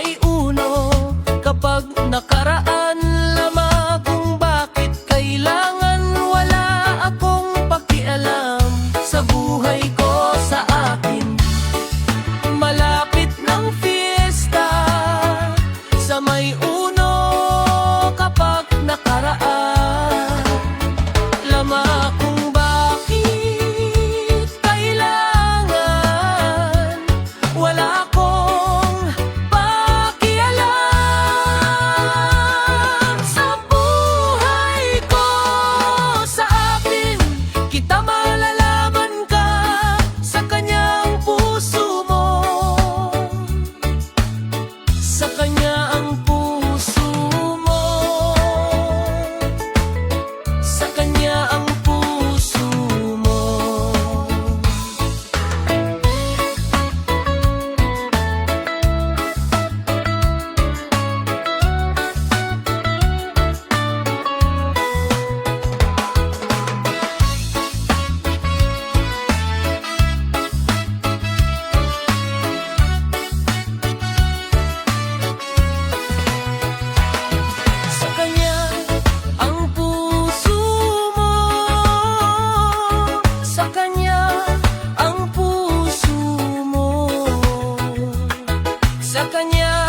may uno kapag nakaraan lama kung bakit kailangan wala akong pakialam sa buhay ko sa akin. Malapit ng fiesta sa may uno kapag nakaraan lama kung bakit kailangan wala akong pakialam sa buhay ko sa akin. Kita malalaman ka sa kanyang puso mo, sa kanya ang puso mo, sa kanya ang puso mo. Sa kanya ang puso mo, sa kanya ang puso mo, sa kanya